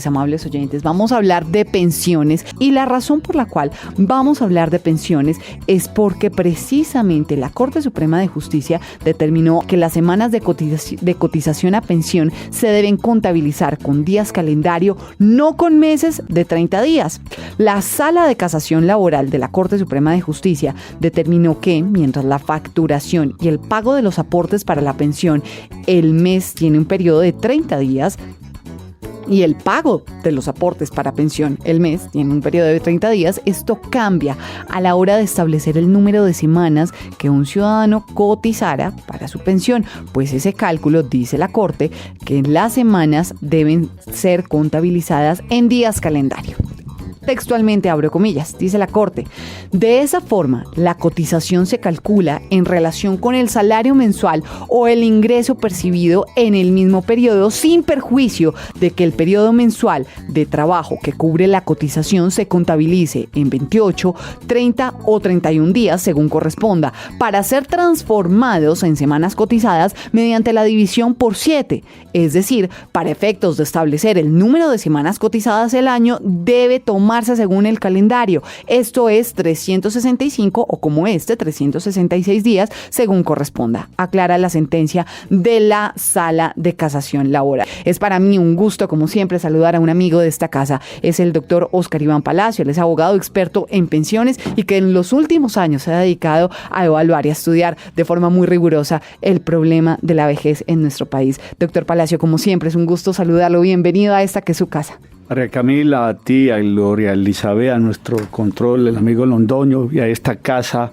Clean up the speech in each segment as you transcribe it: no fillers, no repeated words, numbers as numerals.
Amables oyentes, vamos a hablar de pensiones y la razón por la cual vamos a hablar de pensiones es porque precisamente la Corte Suprema de Justicia determinó que las semanas de cotización a pensión se deben contabilizar con días calendario, no con meses de 30 días. La Sala de Casación Laboral de la Corte Suprema de Justicia determinó que mientras la facturación y el pago de los aportes para la pensión, el mes tiene un periodo de 30 días, y el pago de los aportes para pensión, el mes, tiene un periodo de 30 días, esto cambia a la hora de establecer el número de semanas que un ciudadano cotizara para su pensión, pues ese cálculo, dice la Corte, que las semanas deben ser contabilizadas en días calendario. Textualmente, abro comillas, dice la Corte, de esa forma la cotización se calcula en relación con el salario mensual o el ingreso percibido en el mismo periodo sin perjuicio de que el periodo mensual de trabajo que cubre la cotización se contabilice en 28, 30 o 31 días según corresponda, para ser transformados en semanas cotizadas mediante la división por 7, es decir, para efectos de establecer el número de semanas cotizadas el año debe tomarse según el calendario. Esto es 365 o como 366 días según corresponda, aclara la sentencia de la Sala de Casación Laboral. Es para mí un gusto, como siempre, saludar a un amigo de esta casa. Es el doctor Óscar Iván Palacio. Él es abogado experto en pensiones y que en los últimos años se ha dedicado a evaluar y a estudiar de forma muy rigurosa el problema de la vejez en nuestro país. Doctor Palacio, como siempre, es un gusto saludarlo. Bienvenido a esta que es su casa. María Camila, a ti, a Gloria, a Elizabeth, a nuestro control, el amigo Londoño, y a esta casa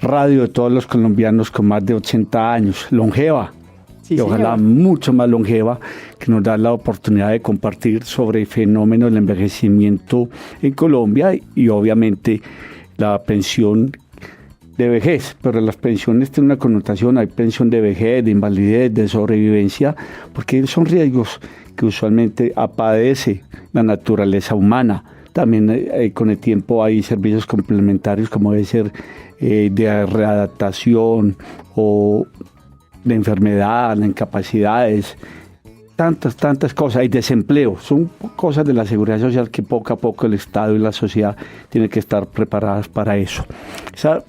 radio de todos los colombianos con más de 80 años, longeva, sí, y ojalá mucho más longeva, que nos da la oportunidad de compartir sobre el fenómeno del envejecimiento en Colombia y obviamente la pensión de vejez, pero las pensiones tienen una connotación, hay pensión de vejez, de invalidez, de sobrevivencia, porque son riesgos que usualmente padece la naturaleza humana. También con el tiempo hay servicios complementarios como debe ser de readaptación o de enfermedad, de incapacidades, tantas cosas, hay desempleo, son cosas de la seguridad social que poco a poco el Estado y la sociedad tienen que estar preparadas para eso. Esa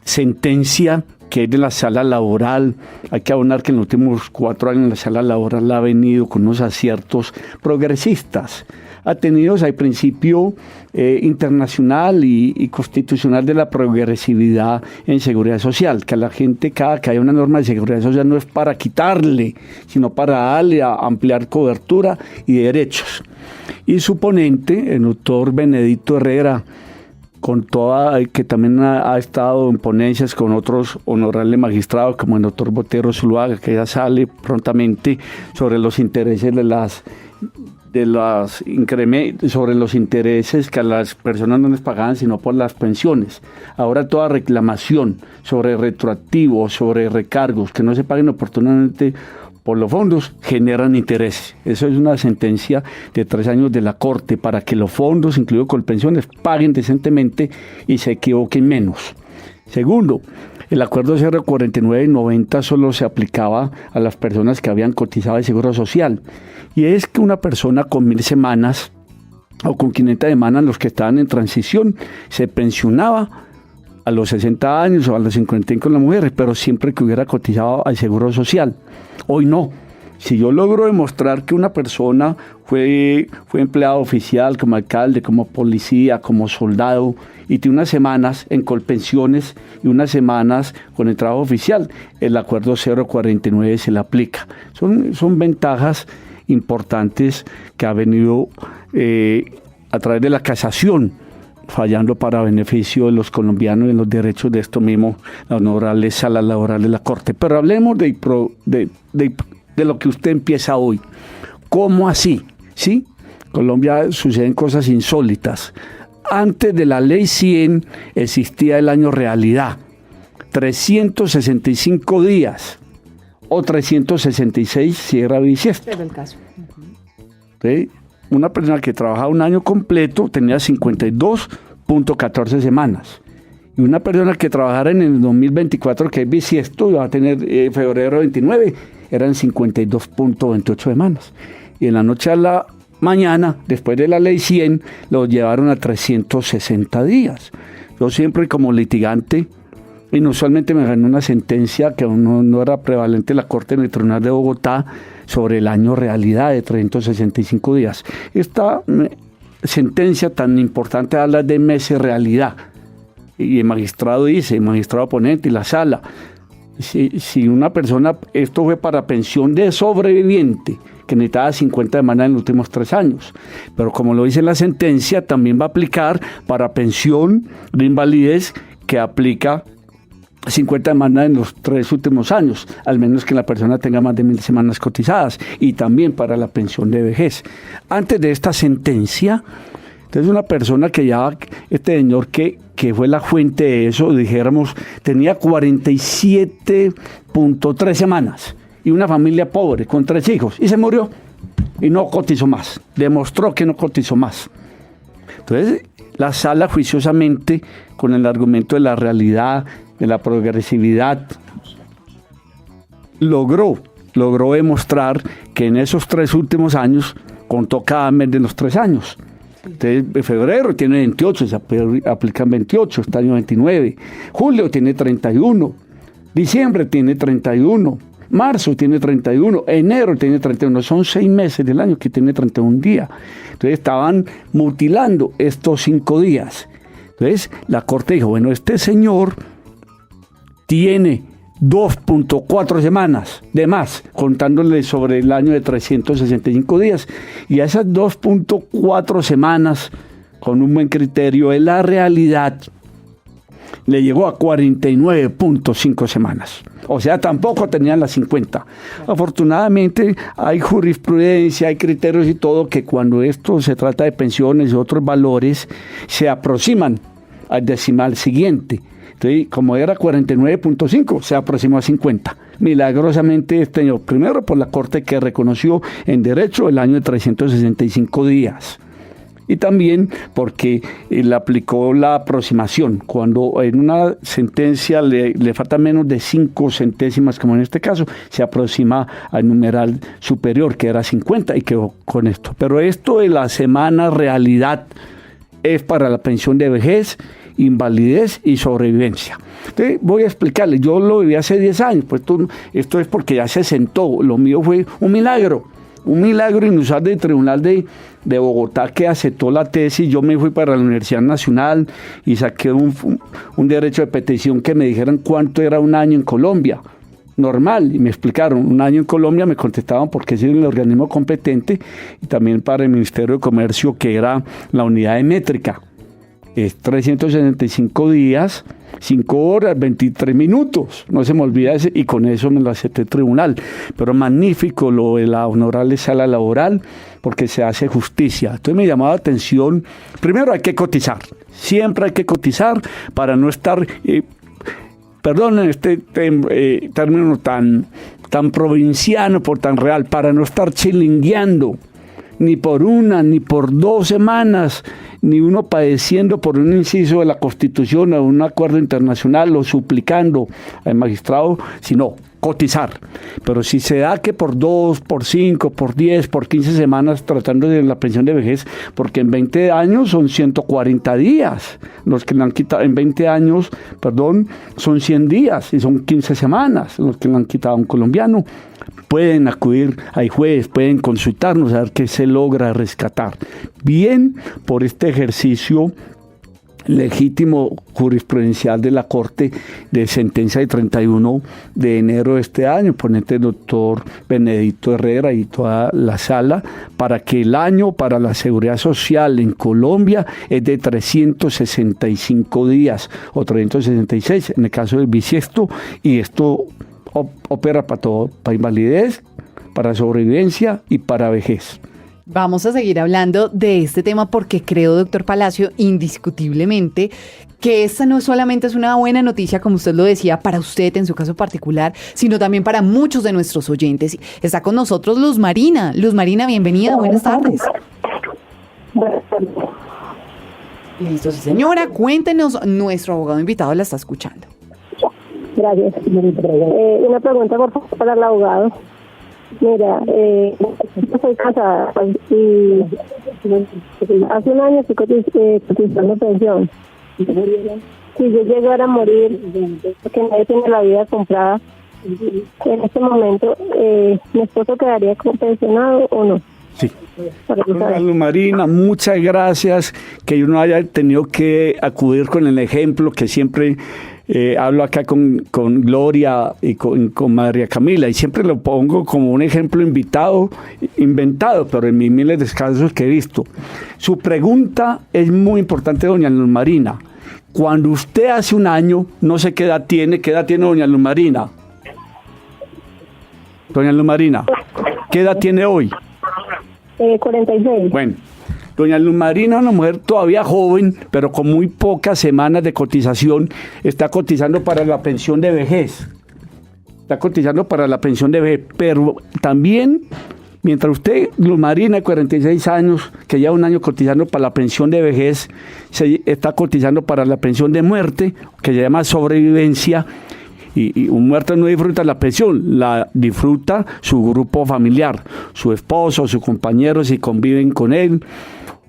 sentencia que es de la sala laboral, hay que abonar que en los últimos 4 años la sala laboral ha venido con unos aciertos progresistas, atenidos al principio internacional y constitucional de la progresividad en seguridad social, que a la gente cada que haya una norma de seguridad social no es para quitarle, sino para darle a ampliar cobertura y derechos. Y su ponente, el doctor Benedicto Herrera, que también ha estado en ponencias con otros honorables magistrados como el doctor Botero Zuluaga, que ya sale prontamente sobre los intereses sobre los intereses que a las personas no les pagaban sino por las pensiones. Ahora toda reclamación sobre retroactivos, sobre recargos que no se paguen oportunamente por los fondos generan intereses. Eso es una sentencia de 3 años de la Corte para que los fondos, incluidos Colpensiones, paguen decentemente y se equivoquen menos. Segundo, el acuerdo 049 y 90 solo se aplicaba a las personas que habían cotizado el Seguro Social. Y es que una persona con 1000 semanas o con 500 semanas, los que estaban en transición, se pensionaba a los 60 años o a los 55 las mujeres, pero siempre que hubiera cotizado al Seguro Social. Hoy no. Si yo logro demostrar que una persona fue empleado oficial, como alcalde, como policía, como soldado, y tiene unas semanas en Colpensiones y unas semanas con el trabajo oficial, el acuerdo 049 se le aplica. Son ventajas importantes que ha venido a través de la casación, fallando para beneficio de los colombianos y en los derechos de esto mismo, la honorable Sala Laboral de la Corte. Pero hablemos de lo que usted empieza hoy. ¿Cómo así? ¿Sí? En Colombia suceden cosas insólitas. Antes de la Ley 100 existía el año realidad, 365 días o 366 si era bisiesto. Era el caso. ¿Sí? Una persona que trabajaba un año completo tenía 52.14 semanas. Y una persona que trabajara en el 2024, que es bisiesto, va a tener febrero 29, eran 52.28 semanas. Y en la noche a la Mañana, después de la ley 100, lo llevaron a 360 días. Yo siempre como litigante, inusualmente me gané una sentencia que aún no era prevalente en la Corte del Tribunal de Bogotá sobre el año realidad de 365 días. Esta sentencia tan importante habla de meses realidad. Y el magistrado dice, el magistrado ponente y la sala, si una persona, esto fue para pensión de sobreviviente, que necesitaba 50 semanas en los últimos 3 años. Pero como lo dice la sentencia, también va a aplicar para pensión de invalidez que aplica 50 semanas en los 3 últimos años, al menos que la persona tenga más de 1000 semanas cotizadas, y también para la pensión de vejez. Antes de esta sentencia, entonces una persona que ya, este señor que fue la fuente de eso, dijéramos, tenía 47.3 semanas y una familia pobre con 3 hijos y se murió y no cotizó más, demostró que no cotizó más. Entonces la sala juiciosamente, con el argumento de la realidad, de la progresividad, logró demostrar que en esos 3 últimos años contó cada mes de los 3 años. Entonces, febrero tiene 28, se aplican 28, este año 29. Julio tiene 31, diciembre tiene 31, marzo tiene 31, enero tiene 31. Son 6 meses del año que tiene 31 días. Entonces estaban mutilando estos 5 días. Entonces la Corte dijo, bueno, este señor tiene 2.4 semanas de más, contándole sobre el año de 365 días. Y a esas 2.4 semanas, con un buen criterio de la realidad, le llegó a 49.5 semanas. O sea, tampoco tenían las 50. Afortunadamente, hay jurisprudencia, hay criterios y todo, que cuando esto se trata de pensiones y otros valores, se aproximan al decimal siguiente. Entonces, como era 49.5, se aproximó a 50. Milagrosamente, este año, primero por la Corte que reconoció en derecho el año de 365 días. Y también porque le aplicó la aproximación. Cuando en una sentencia le falta menos de 5 centésimas, como en este caso, se aproxima al numeral superior, que era 50, y quedó con esto. Pero esto de la semana realidad es para la pensión de vejez, invalidez y sobrevivencia. Entonces, voy a explicarle, yo lo viví hace 10 años, pues esto es porque ya se sentó, lo mío fue un milagro inusual del Tribunal de Bogotá, que aceptó la tesis. Yo me fui para la Universidad Nacional y saqué un derecho de petición que me dijeran cuánto era un año en Colombia. Normal, y me explicaron, un año en Colombia, me contestaban porque es el organismo competente, y también para el Ministerio de Comercio, que era la unidad de métrica. Es 365 días, 5 horas, 23 minutos. No se me olvida ese, y con eso me lo aceptó el tribunal. Pero magnífico lo de la honorable sala laboral, porque se hace justicia. Entonces me llamaba la atención, primero hay que cotizar. Siempre hay que cotizar para no estar, perdonen este término tan provinciano, por tan real, para no estar chilingueando, ni por 1, ni por 2 semanas, ni uno padeciendo por un inciso de la Constitución o un acuerdo internacional o suplicando al magistrado, sino cotizar. Pero si se da que por 2, por 5, por 10, por 15 semanas tratando de la pensión de vejez, porque en 20 años son 140 días, los que le han quitado, en 20 años, son 100 días y son 15 semanas los que le han quitado a un colombiano. Pueden acudir al juez, pueden consultarnos a ver qué se logra rescatar. Bien por este ejercicio legítimo jurisprudencial de la Corte de sentencia de 31 de enero de este año, ponente el doctor Benedicto Herrera y toda la sala, para que el año para la seguridad social en Colombia es de 365 días o 366 en el caso del bisiesto, y esto opera para todo, para invalidez, para sobrevivencia y para vejez. Vamos a seguir hablando de este tema porque creo, doctor Palacio, indiscutiblemente que esta no solamente es una buena noticia, como usted lo decía, para usted en su caso particular, sino también para muchos de nuestros oyentes. Está con nosotros Luz Marina. Luz Marina, bienvenida, buenas tardes. Buenas tardes. Listo, sí, señora, cuéntenos, nuestro abogado invitado la está escuchando. Gracias. Una pregunta, por favor, para el abogado. Mira, Yo soy casada y hace un año estoy cotizando pensión. Si yo llegara a morir, porque nadie tiene la vida comprada, en este momento, ¿mi esposo quedaría como pensionado o no? Sí. Doña Luz Marina, muchas gracias que uno haya tenido que acudir con el ejemplo que siempre hablo acá con Gloria y con María Camila, y siempre lo pongo como un ejemplo inventado, pero en mis miles de casos que he visto. Su pregunta es muy importante, doña Luz Marina. Cuando usted hace un año, no sé qué edad tiene doña Luz Marina. Doña Luz Marina, ¿qué edad tiene hoy? 46. Bueno, doña Luz Marina, una mujer todavía joven, pero con muy pocas semanas de cotización, está cotizando para la pensión de vejez. Pero también, mientras usted, Luz Marina, de 46 años, que lleva un año cotizando para la pensión de vejez, se está cotizando para la pensión de muerte, que se llama sobrevivencia. Y un muerto no disfruta la pensión, la disfruta su grupo familiar, su esposo, sus compañeros si conviven con él,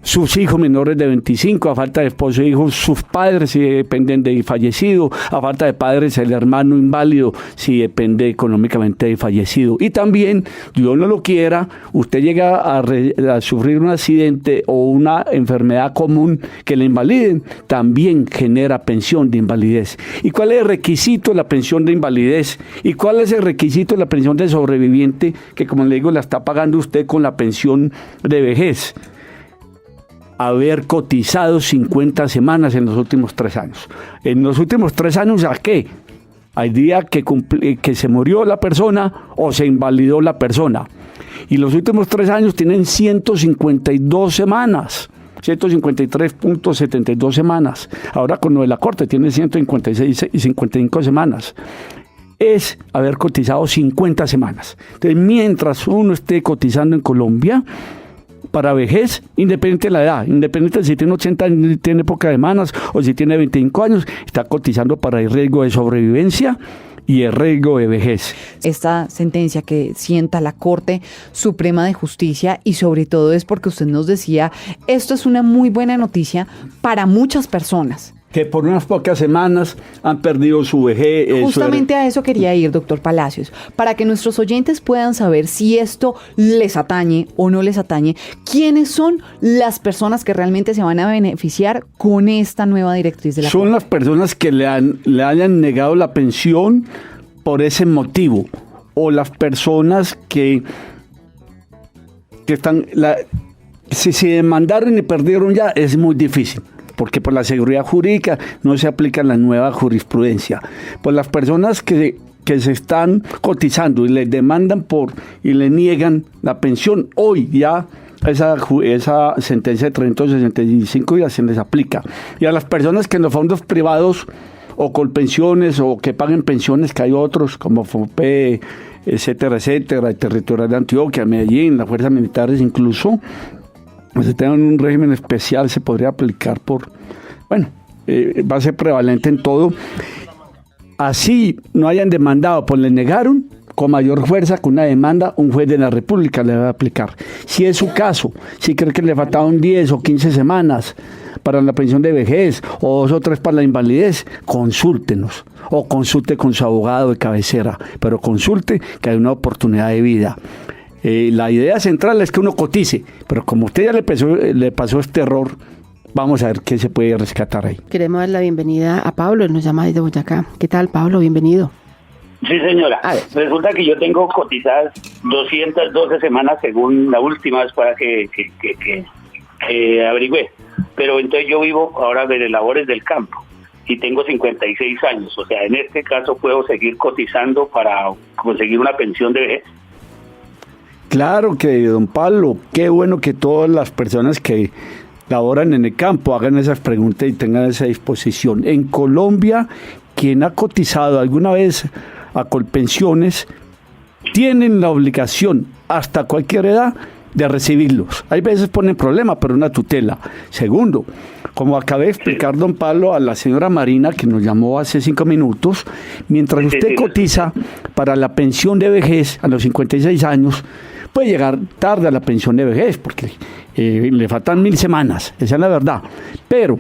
sus hijos menores de 25, a falta de esposo e hijos, sus padres si dependen del fallecido, a falta de padres el hermano inválido si depende económicamente del fallecido. Y también, Dios no lo quiera, usted llega a sufrir un accidente o una enfermedad común que le invaliden, también genera pensión de invalidez. ¿Y cuál es el requisito de la pensión de invalidez? ¿Y cuál es el requisito de la pensión de sobreviviente que, como le digo, la está pagando usted con la pensión de vejez? Haber cotizado 50 semanas en los últimos 3 años. En los últimos 3 años, ¿a qué? Al día que se murió la persona o se invalidó la persona. Y los últimos 3 años tienen 152 semanas. 153.72 semanas. Ahora con lo de la Corte tiene 156 y 55 semanas. Es haber cotizado 50 semanas. Entonces, mientras uno esté cotizando en Colombia, para vejez, independiente de la edad, independiente de si tiene 80 años, si tiene pocas semanas o si tiene 25 años, está cotizando para el riesgo de sobrevivencia y el riesgo de vejez. Esta sentencia que sienta la Corte Suprema de Justicia, y sobre todo es porque usted nos decía, esto es una muy buena noticia para muchas personas. Que por unas pocas semanas han perdido su vejez. Justamente a eso quería ir, doctor Palacios, para que nuestros oyentes puedan saber si esto les atañe o no les atañe, quiénes son las personas que realmente se van a beneficiar con esta nueva directriz de la Corte. Son las personas que le hayan negado la pensión por ese motivo, o las personas que están, si se demandaron y perdieron ya, es muy difícil, porque por la seguridad jurídica no se aplica la nueva jurisprudencia. Pues las personas que se están cotizando y les demandan y le niegan la pensión, hoy ya esa sentencia de 365 días se les aplica. Y a las personas que en los fondos privados o con pensiones o que paguen pensiones, que hay otros como FOPE, etcétera, el territorio de Antioquia, Medellín, las fuerzas militares incluso, si tengan un régimen especial se podría aplicar va a ser prevalente en todo. Así no hayan demandado, pues le negaron, con mayor fuerza, con una demanda, un juez de la República le va a aplicar. Si es su caso, si cree que le faltaban 10 o 15 semanas para la pensión de vejez, o 2 o 3 para la invalidez, consúltenos, o consulte con su abogado de cabecera, pero consulte que hay una oportunidad de vida. La idea central es que uno cotice, pero como usted ya le pasó este error, vamos a ver qué se puede rescatar ahí. Queremos dar la bienvenida a Pablo, él nos llama desde Boyacá. ¿Qué tal, Pablo? Bienvenido. Sí, señora. Resulta que yo tengo cotizadas 212 semanas según la última vez para que averigüé. Pero entonces yo vivo ahora de labores del campo y tengo 56 años. O sea, en este caso puedo seguir cotizando para conseguir una pensión de vejez. Claro que, don Pablo, qué bueno que todas las personas que laboran en el campo hagan esas preguntas y tengan esa disposición. En Colombia, quien ha cotizado alguna vez a Colpensiones, tienen la obligación hasta cualquier edad de recibirlos. Hay veces ponen problema, pero una tutela. Segundo, como acabé de explicar, don Pablo, a la señora Marina, que nos llamó hace 5 minutos, mientras usted cotiza para la pensión de vejez a los 56 años, puede llegar tarde a la pensión de vejez, porque le faltan 1000 semanas, esa es la verdad, pero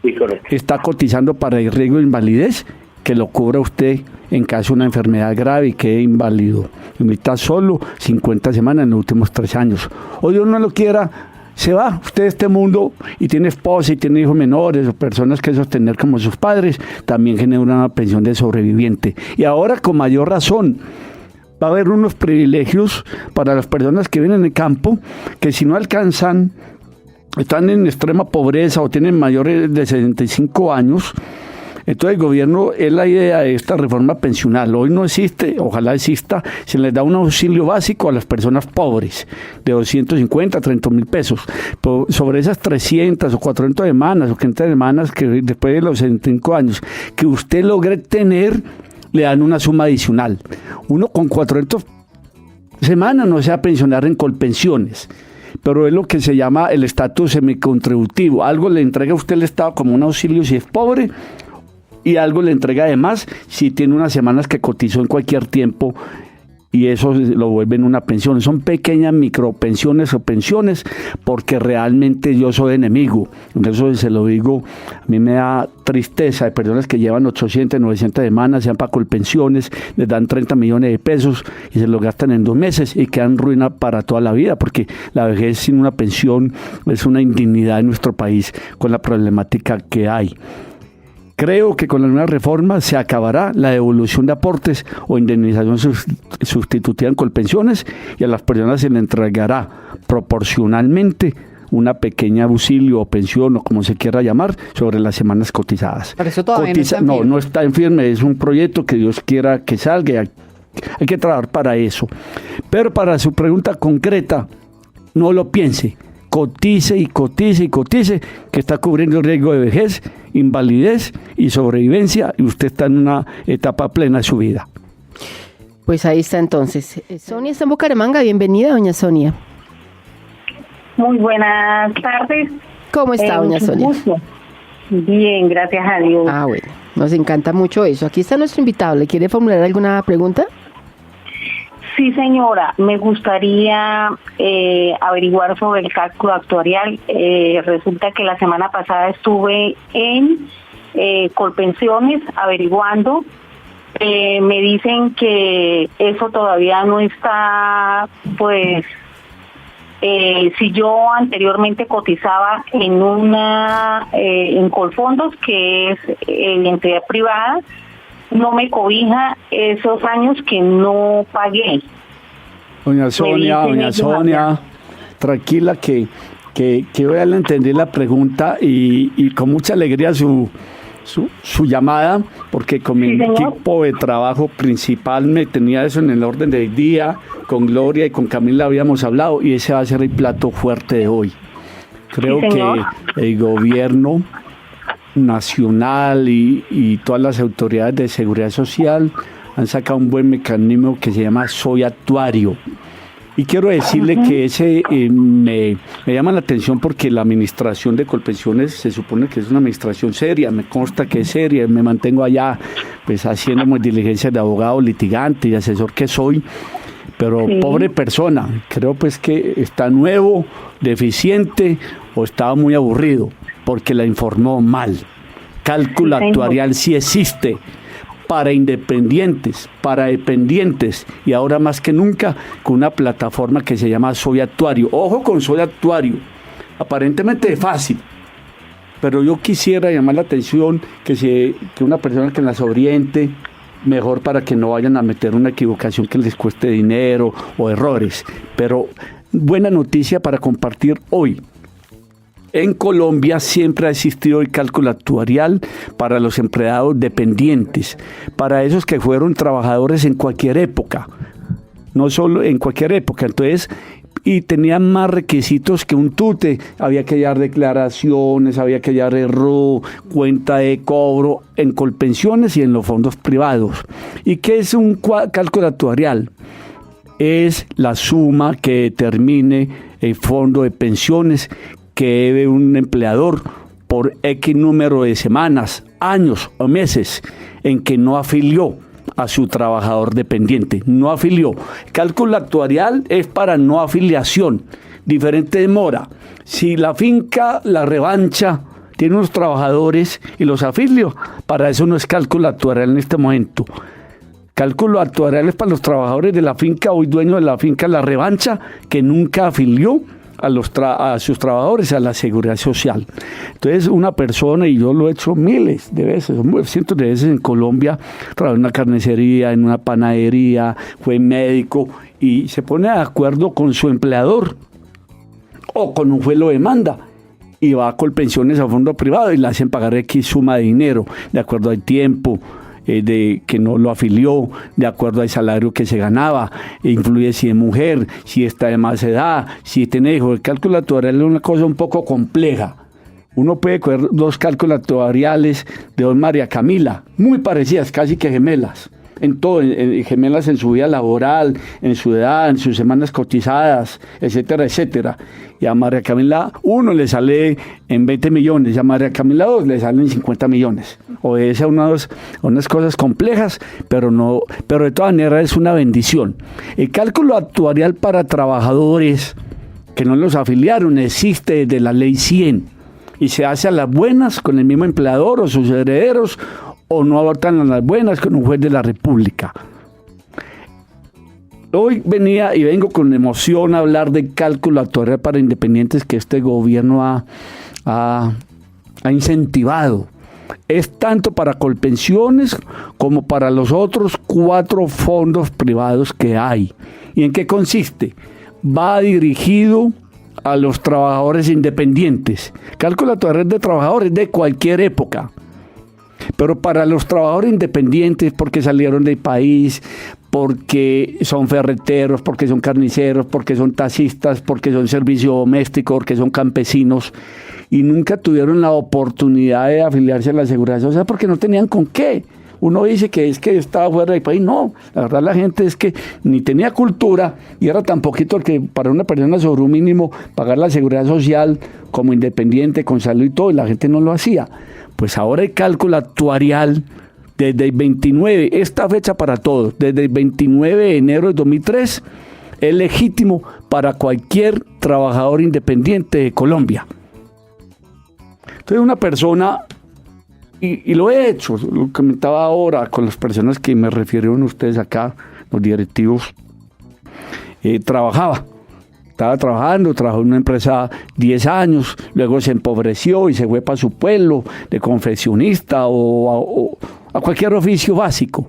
Sí, correcto. está cotizando para el riesgo de invalidez, que lo cubra usted en caso de una enfermedad grave y quede inválido. Limita solo 50 semanas en los últimos 3 años. O Dios no lo quiera, se va usted de este mundo y tiene esposa y tiene hijos menores o personas que sostener como sus padres, también genera una pensión de sobreviviente. Y ahora con mayor razón, va a haber unos privilegios para las personas que viven en el campo, que si no alcanzan, están en extrema pobreza o tienen mayores de 65 años, entonces el gobierno, es la idea de esta reforma pensional. Hoy no existe, ojalá exista, se les da un auxilio básico a las personas pobres de 250 a 30 mil pesos. Pero sobre esas 300 o 400 semanas o 500 semanas que después de los 65 años que usted logre tener, le dan una suma adicional. Uno con 400 semanas no se va a pensionar en Colpensiones, pero es lo que se llama el estatus semicontributivo. Algo le entrega a usted el Estado como un auxilio si es pobre, y algo le entrega además si tiene unas semanas que cotizó en cualquier tiempo, y eso lo vuelven una pensión. Son pequeñas micropensiones o pensiones, porque realmente yo soy enemigo. Eso se lo digo, a mí me da tristeza de personas que llevan 800, 900 semanas, sean para Colpensiones, les dan 30 millones de pesos y se lo gastan en 2 meses y quedan ruina para toda la vida, porque la vejez sin una pensión es una indignidad en nuestro país con la problemática que hay. Creo que con la nueva reforma se acabará la devolución de aportes o indemnización sustitutiva en Colpensiones, y a las personas se le entregará proporcionalmente una pequeña auxilio o pensión o como se quiera llamar sobre las semanas cotizadas. Pero eso todavía no está en firme. No está en firme, es un proyecto que Dios quiera que salga, hay que trabajar para eso. Pero para su pregunta concreta, no lo piense. Cotice y cotice y cotice, que está cubriendo el riesgo de vejez, invalidez y sobrevivencia, y usted está en una etapa plena de su vida. Pues ahí está entonces. Sonia está en Bucaramanga, bienvenida, doña Sonia. Muy buenas tardes. ¿Cómo está, doña Sonia? Gusto. Bien, gracias a Dios. Ah, bueno, nos encanta mucho eso. Aquí está nuestro invitado, ¿le quiere formular alguna pregunta? Sí, señora, me gustaría averiguar sobre el cálculo actuarial. Resulta que la semana pasada estuve en Colpensiones averiguando. Me dicen que eso todavía no está, pues, si yo anteriormente cotizaba en Colfondos, que es entidad privada, no me cobija esos años que no pagué. Doña Sonia, tranquila que voy a entender la pregunta y con mucha alegría su llamada, porque con mi equipo de trabajo principal me tenía eso en el orden del día. Con Gloria y con Camila habíamos hablado y ese va a ser el plato fuerte de hoy. Creo que el gobierno nacional y todas las autoridades de seguridad social han sacado un buen mecanismo que se llama Soy Actuario. Y quiero decirle que ese me llama la atención, porque la administración de Colpensiones se supone que es una administración seria, me consta que es seria, me mantengo allá pues haciendo mis diligencias de abogado, litigante y asesor que soy, pero pobre persona, creo pues que está nuevo, deficiente o estaba muy aburrido, porque la informó mal. Cálculo actuarial sí existe para independientes, para dependientes, y ahora más que nunca con una plataforma que se llama Soy Actuario. Ojo con Soy Actuario, aparentemente es fácil, pero yo quisiera llamar la atención que una persona que las oriente mejor, para que no vayan a meter una equivocación que les cueste dinero o errores. Pero buena noticia para compartir hoy. En Colombia siempre ha existido el cálculo actuarial para los empleados dependientes, para esos que fueron trabajadores en cualquier época, no solo en cualquier época. Entonces, y tenían más requisitos que un tute, había que llevar declaraciones, había que llevar RU, cuenta de cobro en Colpensiones y en los fondos privados. ¿Y qué es un cálculo actuarial? Es la suma que determine el fondo de pensiones que debe un empleador por X número de semanas, años o meses en que no afilió a su trabajador dependiente. No afilió. Cálculo actuarial es para no afiliación. Diferente de mora. Si la finca La Revancha tiene unos trabajadores y los afilio, para eso no es cálculo actuarial en este momento. Cálculo actuarial es para los trabajadores de la finca, hoy dueño de la finca La Revancha, que nunca afilió a sus trabajadores a la seguridad social. Entonces una persona, y yo lo he hecho miles de veces, cientos de veces en Colombia, trabajé en una carnicería, en una panadería, fue médico y se pone de acuerdo con su empleador o con un juez lo demanda y va a Colpensiones a fondo privado y le hacen pagar X suma de dinero de acuerdo al tiempo de que no lo afilió, de acuerdo al salario que se ganaba, influye si es mujer, si está de más edad, si tiene hijos. El cálculo actuarial es una cosa un poco compleja. Uno puede coger dos cálculos actuariales de don María Camila, muy parecidas, casi que gemelas, en todo, gemelas en su vida laboral, en su edad, en sus semanas cotizadas, etcétera, etcétera. Y a María Camila 1 le sale en 20 millones, y a María Camila 2 le salen en 50 millones. Obedece a unas cosas complejas, pero de todas maneras es una bendición. El cálculo actuarial para trabajadores que no los afiliaron existe desde la ley 100 y se hace a las buenas con el mismo empleador o sus herederos, o no abortan a las buenas con un juez de la República. Hoy vengo con emoción a hablar de cálculo actuarial para independientes que este gobierno ha incentivado. Es tanto para Colpensiones como para los otros 4 fondos privados que hay. ¿Y en qué consiste? Va dirigido a los trabajadores independientes. Cálculo actuarial de trabajadores de cualquier época. Pero para los trabajadores independientes, porque salieron del país, porque son ferreteros, porque son carniceros, porque son taxistas, porque son servicio doméstico, porque son campesinos, y nunca tuvieron la oportunidad de afiliarse a la Seguridad Social porque no tenían con qué. Uno dice que es que estaba fuera del país. No, la verdad la gente es que ni tenía cultura y era tan poquito que para una persona sobre un mínimo pagar la Seguridad Social como independiente, con salud y todo, y la gente no lo hacía. Pues ahora el cálculo actuarial desde el 29, esta fecha para todos, desde el 29 de enero de 2003, es legítimo para cualquier trabajador independiente de Colombia. Entonces una persona, y lo he hecho, lo comentaba ahora con las personas que me refirieron ustedes acá, los directivos, estaba trabajando, trabajó en una empresa 10 años, luego se empobreció y se fue para su pueblo de confeccionista o a cualquier oficio básico.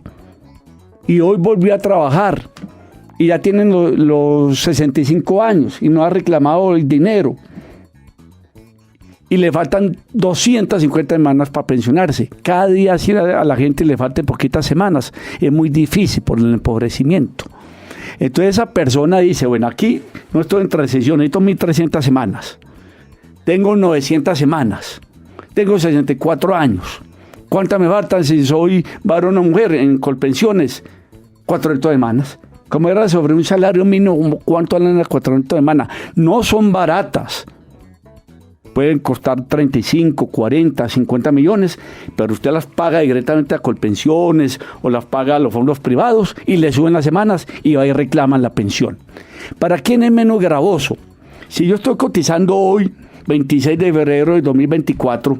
Y hoy volvió a trabajar y ya tienen los 65 años y no ha reclamado el dinero. Y le faltan 250 semanas para pensionarse. Cada día así a la gente le faltan poquitas semanas. Es muy difícil por el empobrecimiento. Entonces esa persona dice, bueno, aquí no estoy en transición, necesito 1.300 semanas. Tengo 900 semanas. Tengo 64 años. ¿Cuántas me faltan si soy varón o mujer en Colpensiones? 400 semanas. Como era sobre un salario mínimo, ¿cuánto hablan las 400 semanas? No son baratas. Pueden costar 35, 40, 50 millones, pero usted las paga directamente a Colpensiones o las paga a los fondos privados y le suben las semanas y ahí reclaman la pensión. ¿Para quién es menos gravoso? Si yo estoy cotizando hoy, 26 de febrero de 2024,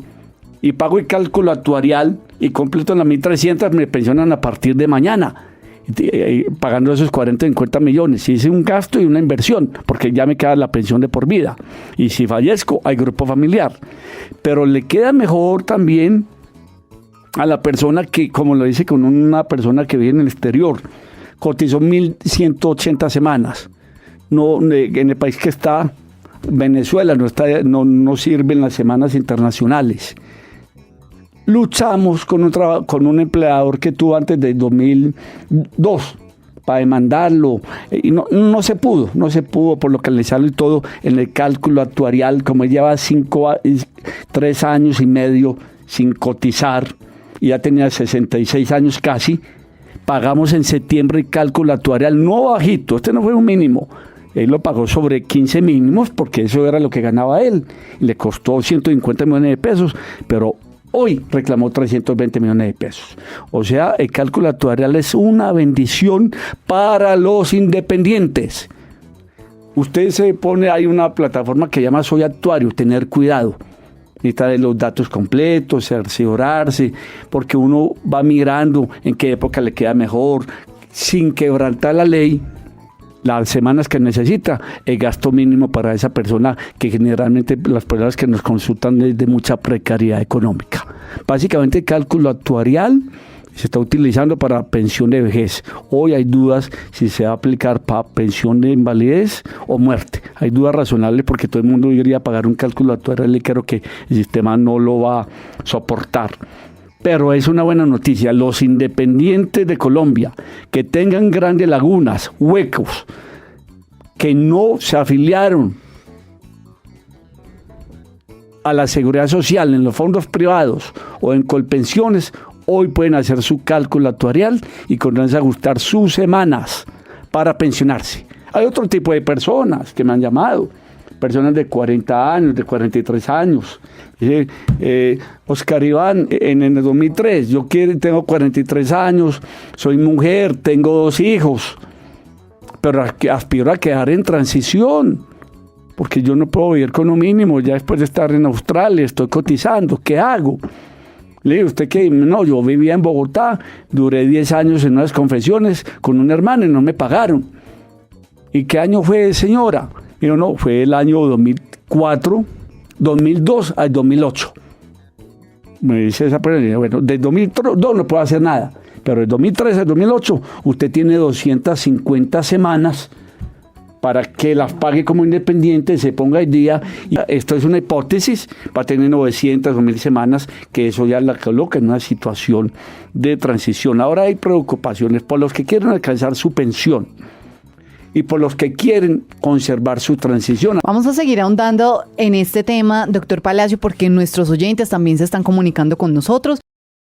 y pago el cálculo actuarial y completo las 1.300, me pensionan a partir de mañana, pagando esos 40, 50 millones. Hice un gasto y una inversión, porque ya me queda la pensión de por vida. Y si fallezco, hay grupo familiar. Pero le queda mejor también a la persona que, como lo dice con una persona que vive en el exterior, cotizó 1.180 semanas. No, en el país que está, Venezuela, no sirven las semanas internacionales. Luchamos con un empleador que tuvo antes del 2002 para demandarlo y no se pudo por lo que le sale todo en el cálculo actuarial, como él lleva 3 años y medio sin cotizar y ya tenía 66 años casi. Pagamos en septiembre el cálculo actuarial no bajito, este no fue un mínimo. Él lo pagó sobre 15 mínimos porque eso era lo que ganaba él. Le costó 150 millones de pesos, pero Hoy reclamó 320 millones de pesos. O sea, el cálculo actuarial es una bendición para los independientes. Usted se pone, hay una plataforma que llama Soy Actuario, tener cuidado. Necesita de los datos completos, cerciorarse, porque uno va mirando en qué época le queda mejor, sin quebrantar la ley, las semanas que necesita, el gasto mínimo para esa persona, que generalmente las personas que nos consultan es de mucha precariedad económica. Básicamente el cálculo actuarial se está utilizando para pensión de vejez. Hoy hay dudas si se va a aplicar para pensión de invalidez o muerte. Hay dudas razonables porque todo el mundo iría a pagar un cálculo actuarial y creo que el sistema no lo va a soportar. Pero es una buena noticia. Los independientes de Colombia que tengan grandes lagunas, huecos, que no se afiliaron a la seguridad social en los fondos privados o en Colpensiones, hoy pueden hacer su cálculo actuarial y con eso ajustar sus semanas para pensionarse. Hay otro tipo de personas que me han llamado, personas de 40 años, de 43 años. Oscar Iván, en el 2003, tengo 43 años, soy mujer, tengo 2 hijos, pero aspiro a quedar en transición, porque yo no puedo vivir con un mínimo, ya después de estar en Australia, estoy cotizando, ¿qué hago? Le digo, ¿usted qué? No, yo vivía en Bogotá, duré 10 años en unas confesiones con un hermano y no me pagaron. ¿Y qué año fue, señora? Digo, no, fue el año 2004, 2002 al 2008. Me dice esa persona, bueno, del 2002 no puedo hacer nada, pero del 2003 al 2008 usted tiene 250 semanas para que las pague como independiente, se ponga al día. Y esto es una hipótesis, va a tener 900 o 1000 semanas, que eso ya la coloca en una situación de transición. Ahora hay preocupaciones por los que quieren alcanzar su pensión y por los que quieren conservar su transición. Vamos a seguir ahondando en este tema, doctor Palacio, porque nuestros oyentes también se están comunicando con nosotros.